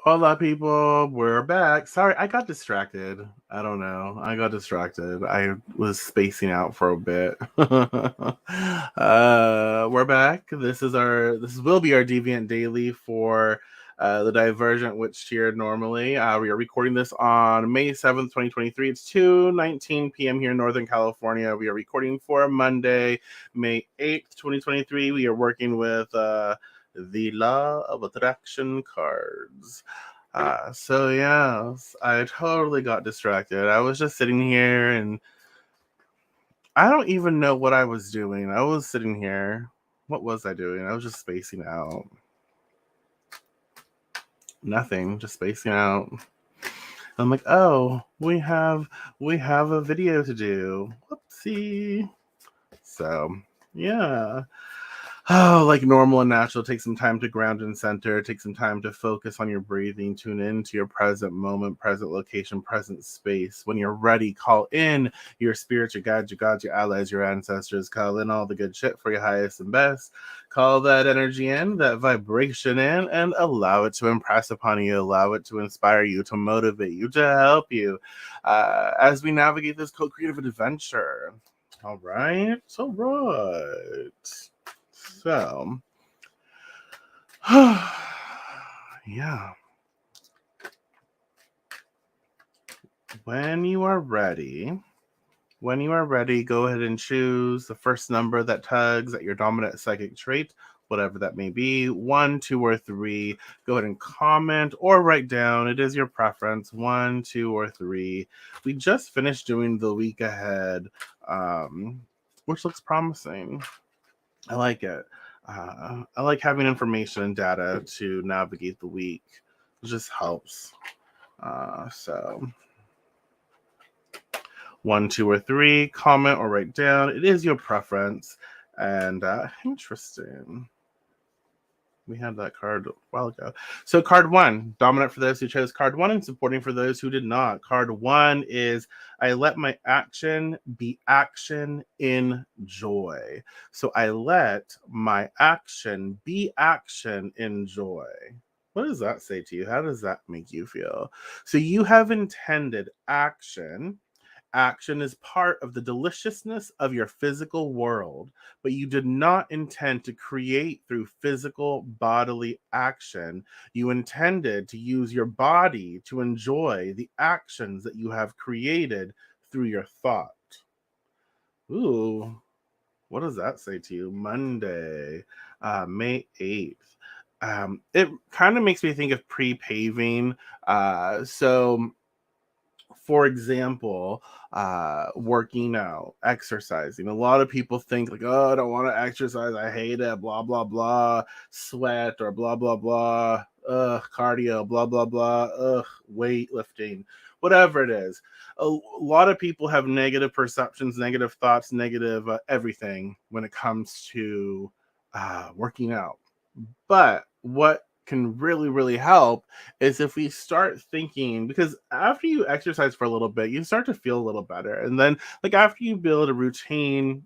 Hola, people. We're back. Sorry, I got distracted. I don't know. I got distracted. I was spacing out for a bit. We're back. This will be our Deviant Daily for the Divergent Witch tier normally. We are recording this on May 7th, 2023. It's 2:19 p.m. here in Northern California. We are recording for Monday, May 8th, 2023. We are working with the Law of Attraction cards. So yes, I totally got distracted. I was just sitting here and I don't even know what I was doing. I was sitting here. What was I doing? I was just spacing out. Nothing, just spacing out. I'm like, oh, we have a video to do. Whoopsie. So yeah. Oh, like normal and natural, take some time to ground and center, take some time to focus on your breathing, tune into your present moment, present location, present space. When you're ready, call in your spirit, your guides, your gods, your allies, your ancestors, call in all the good shit for your highest and best. Call that energy in, that vibration in, and allow it to impress upon you, allow it to inspire you, to motivate you, to help you as we navigate this co-creative adventure. All right. So, yeah. When you are ready, go ahead and choose the first number that tugs at your dominant psychic trait, whatever that may be, 1, 2, or 3. Go ahead and comment or write down. It is your preference, 1, 2, or 3. We just finished doing the week ahead, which looks promising. I like it. I like having information and data to navigate the week. It just helps. So 1, 2, or 3, comment or write down. It is your preference. And interesting. We had that card a while ago. So card 1, dominant for those who chose card 1 and supporting for those who did not. Card 1 is I let my action be action in joy. So I let my action be action in joy. What does that say to you? How does that make you feel? So you have intended action. Action is part of the deliciousness of your physical world, but you did not intend to create through physical bodily action. You intended to use your body to enjoy the actions that you have created through your thought. Ooh, what does that say to you? Monday, May 8th. It kind of makes me think of pre-paving. So for example, working out, exercising. A lot of people think like, oh, I don't want to exercise. I hate it. Blah, blah, blah. Sweat or blah, blah, blah. Cardio, blah, blah, blah. Weightlifting, whatever it is. A lot of people have negative perceptions, negative thoughts, negative everything when it comes to working out. But what can really, really help is if we start thinking, because after you exercise for a little bit, you start to feel a little better. And then, like, after you build a routine,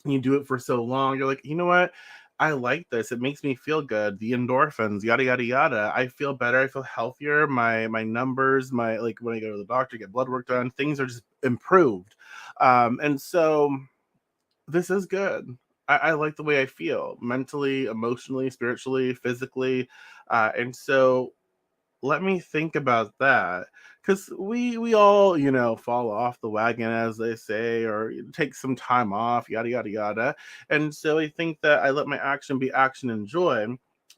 you do it for so long, you're like, you know what? I like this. It makes me feel good. The endorphins, yada yada yada. I feel better. I feel healthier. My numbers, my like when I go to the doctor, get blood work done, things are just improved. And so this is good. I like the way I feel mentally, emotionally, spiritually, physically. And so let me think about that because we all fall off the wagon as they say or take some time off yada yada yada. And so I think that I let my action be action and joy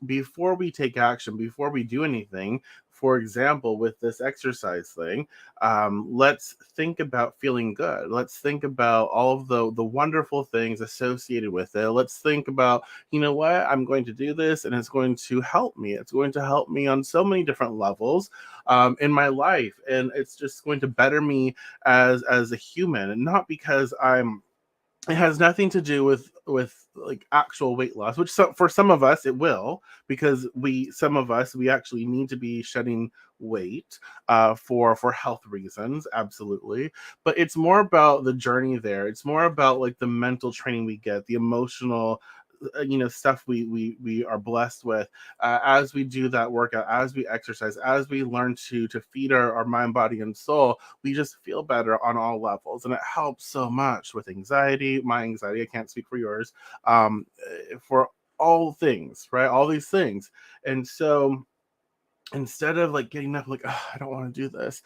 before we take action, before we do anything. For example, with this exercise thing, let's think about feeling good. Let's think about all of the wonderful things associated with it. Let's think about, you know what, I'm going to do this and it's going to help me. It's going to help me on so many different levels in my life. And it's just going to better me as a human. And not because it has nothing to do with like actual weight loss, which for some of us it will, because some of us we actually need to be shedding weight for health reasons, absolutely. But it's more about the journey there. It's more about like the mental training we get, the emotional stuff we are blessed with, as we do that workout, as we exercise, as we learn to feed our mind, body, and soul, we just feel better on all levels, and it helps so much with anxiety. My anxiety, I can't speak for yours, for all things, right? All these things. And so instead of like getting up like, oh, I don't want to do this,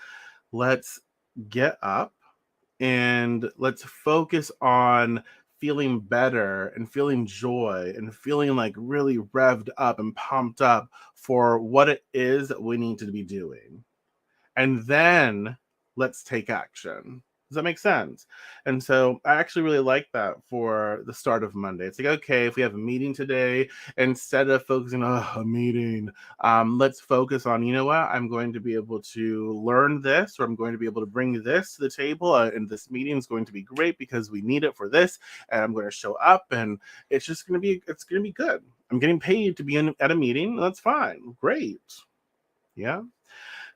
let's get up and let's focus on feeling better and feeling joy and feeling like really revved up and pumped up for what it is that we need to be doing. And then let's take action. Does that make sense? And so I actually really like that for the start of Monday. It's like, okay, if we have a meeting today, instead of focusing on a meeting, let's focus on, you know what, I'm going to be able to learn this, or I'm going to be able to bring this to the table. And this meeting is going to be great because we need it for this. And I'm going to show up, and it's going to be good. I'm getting paid to be at a meeting. That's fine. Great. Yeah.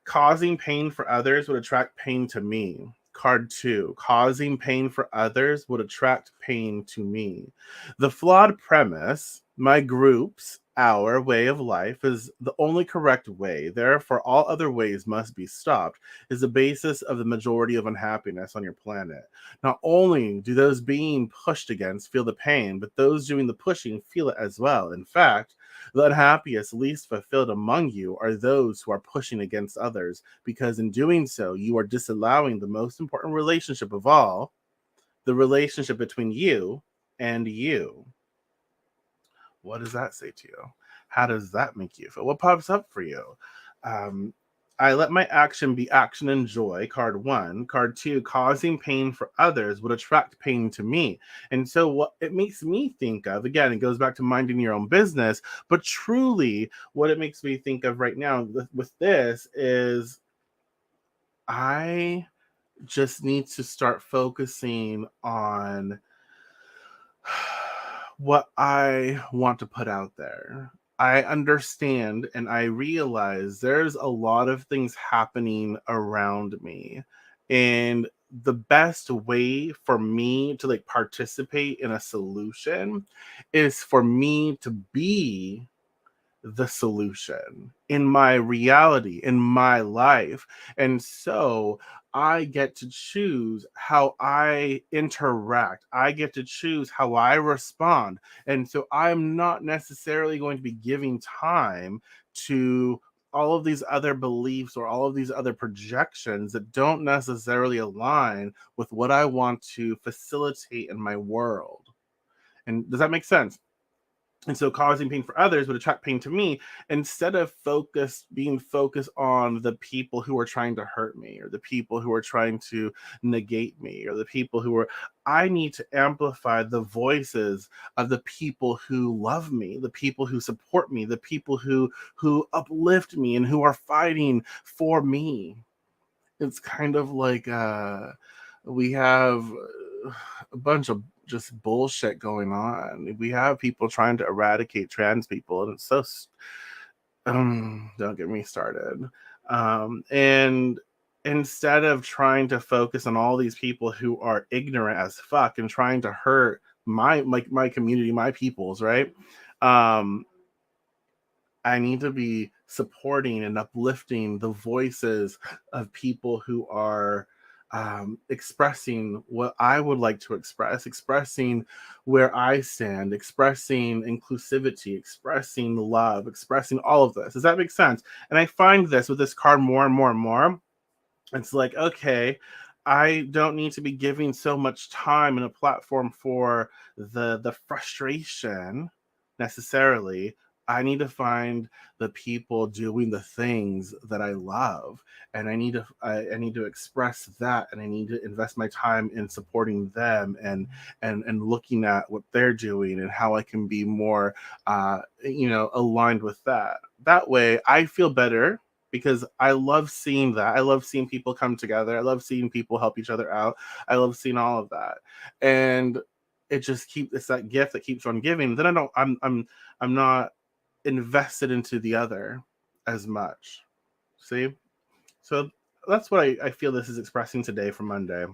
Causing pain for others would attract pain to me. Card 2. Causing pain for others would attract pain to me. The flawed premise, my group's, our way of life is the only correct way, therefore all other ways must be stopped, is the basis of the majority of unhappiness on your planet. Not only do those being pushed against feel the pain, but those doing the pushing feel it as well. In fact, the unhappiest, least fulfilled among you are those who are pushing against others, because in doing so, you are disallowing the most important relationship of all, the relationship between you and you. What does that say to you? How does that make you feel? What pops up for you? Um, I let my action be action and joy. Card 1. Card 2. Causing pain for others would attract pain to me. And so, what it makes me think of, again, it goes back to minding your own business, but truly, what it makes me think of right now with this is I just need to start focusing on what I want to put out there. I understand and I realize there's a lot of things happening around me. And the best way for me to like participate in a solution is for me to be the solution in my reality, in my life. And so I get to choose how I interact. I get to choose how I respond. And so I'm not necessarily going to be giving time to all of these other beliefs or all of these other projections that don't necessarily align with what I want to facilitate in my world. And does that make sense? And so causing pain for others would attract pain to me, instead of being focused on the people who are trying to hurt me, or the people who are trying to negate me, or the people who are, I need to amplify the voices of the people who love me, the people who support me, the people who uplift me and who are fighting for me. It's kind of like we have a bunch of just bullshit going on. We have people trying to eradicate trans people, and it's so don't get me started. And instead of trying to focus on all these people who are ignorant as fuck and trying to hurt my community, my peoples, right? Um, I need to be supporting and uplifting the voices of people who are expressing what I would like to express, expressing where I stand, expressing inclusivity, expressing love, expressing all of this. Does that make sense? And I find this with this card more and more and more. It's like, okay, I don't need to be giving so much time and a platform for the frustration necessarily. I need to find the people doing the things that I love, and I need to express that, and I need to invest my time in supporting them, and looking at what they're doing and how I can be more aligned with that. That way I feel better, because I love seeing that. I love seeing people come together. I love seeing people help each other out. I love seeing all of that. And it's that gift that keeps on giving. Then I'm not invested into the other as much. See? So that's what I feel this is expressing today for Monday.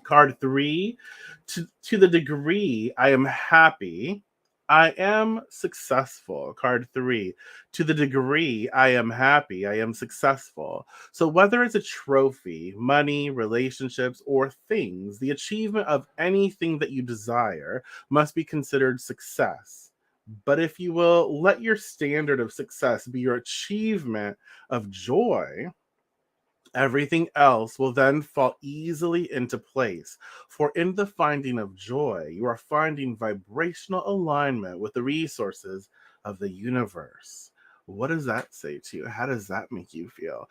Card 3, to the degree I am happy, I am successful. Card three. To the degree I am happy, I am successful. So, whether it's a trophy, money, relationships, or things, the achievement of anything that you desire must be considered success. But if you will let your standard of success be your achievement of joy, everything else will then fall easily into place. For in the finding of joy, you are finding vibrational alignment with the resources of the universe. What does that say to you? How does that make you feel?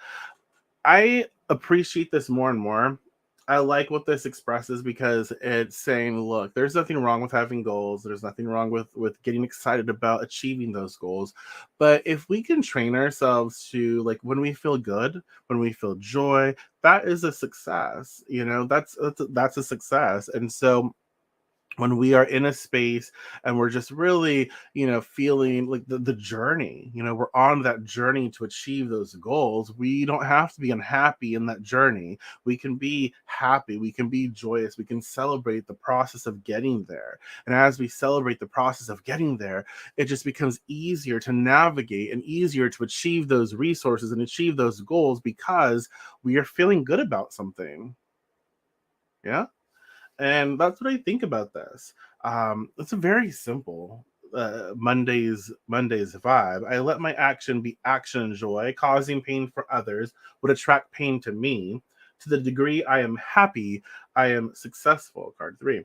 I appreciate this more and more. I like what this expresses because it's saying, look, there's nothing wrong with having goals. There's nothing wrong with getting excited about achieving those goals. But if we can train ourselves to, like, when we feel good, when we feel joy, that is a success. That's a success. And so when we are in a space and we're just really, feeling like the journey, we're on that journey to achieve those goals. We don't have to be unhappy in that journey. We can be happy, we can be joyous, we can celebrate the process of getting there. And as we celebrate the process of getting there, it just becomes easier to navigate and easier to achieve those resources and achieve those goals because we are feeling good about something. Yeah. And that's what I think about this. It's a very simple Monday's vibe. I let my action be action and joy. Causing pain for others would attract pain to me. To the degree I am happy, I am successful. Card three.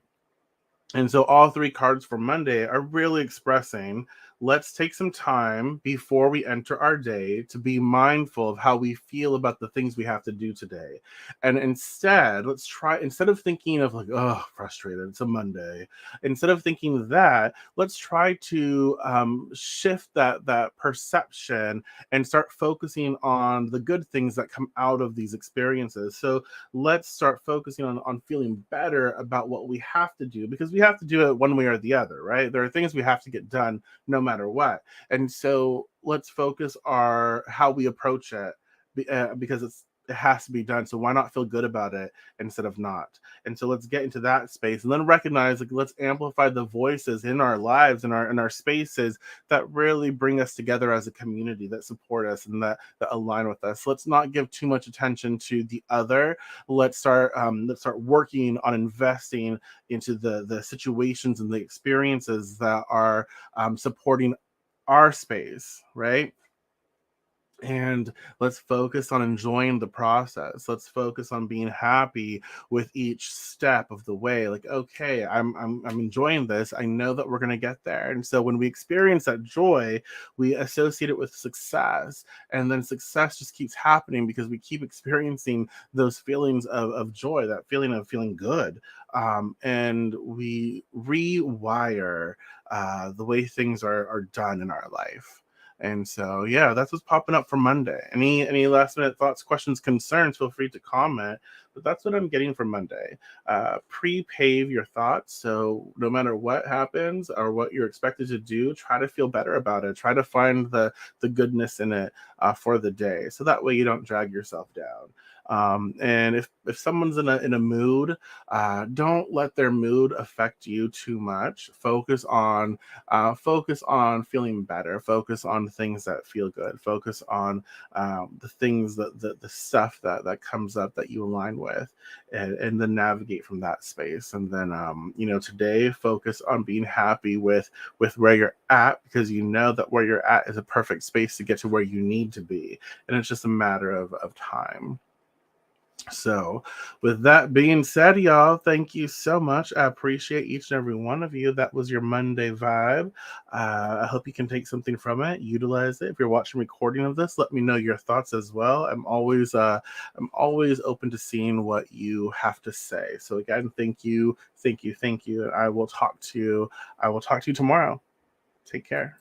And so all three cards for Monday are really expressing, let's take some time before we enter our day to be mindful of how we feel about the things we have to do today. And instead, let's try, instead of thinking of like, oh, frustrated, it's a Monday. Instead of thinking that, let's try to shift that perception and start focusing on the good things that come out of these experiences. So let's start focusing on feeling better about what we have to do, because we have to do it one way or the other, right? There are things we have to get done no matter what. And so let's focus our how we approach it, because it has to be done. So why not feel good about it instead of not? And so let's get into that space and then recognize, like, let's amplify the voices in our lives, in our spaces, that really bring us together as a community, that support us and that align with us. Let's not give too much attention to the other. Let's start working on investing into the situations and the experiences that are supporting our space, right? And let's focus on enjoying the process. Let's focus on being happy with each step of the way. Like, okay, I'm enjoying this. I know that we're going to get there. And so when we experience that joy, we associate it with success, and then success just keeps happening because we keep experiencing those feelings of joy, that feeling of feeling good. And we rewire the way things are done in our life. And so, yeah, that's what's popping up for Monday. Any last minute thoughts, questions, concerns? Feel free to comment. But that's what I'm getting for Monday. Pre-pave your thoughts, so no matter what happens or what you're expected to do, try to feel better about it. Try to find the goodness in it for the day, so that way you don't drag yourself down. And if someone's in a mood, don't let their mood affect you too much. Focus on feeling better. Focus on things that feel good. Focus on the things the stuff that comes up that you align with, and then navigate from that space. And then today, focus on being happy with where you're at, because you know that where you're at is a perfect space to get to where you need to be, and it's just a matter of time. So, with that being said, y'all, thank you so much. I appreciate each and every one of you. That was your Monday vibe. I hope you can take something from it, utilize it. If you're watching recording of this, let me know your thoughts as well. I'm always open to seeing what you have to say. So again, thank you, thank you, thank you. I will talk to you tomorrow. Take care.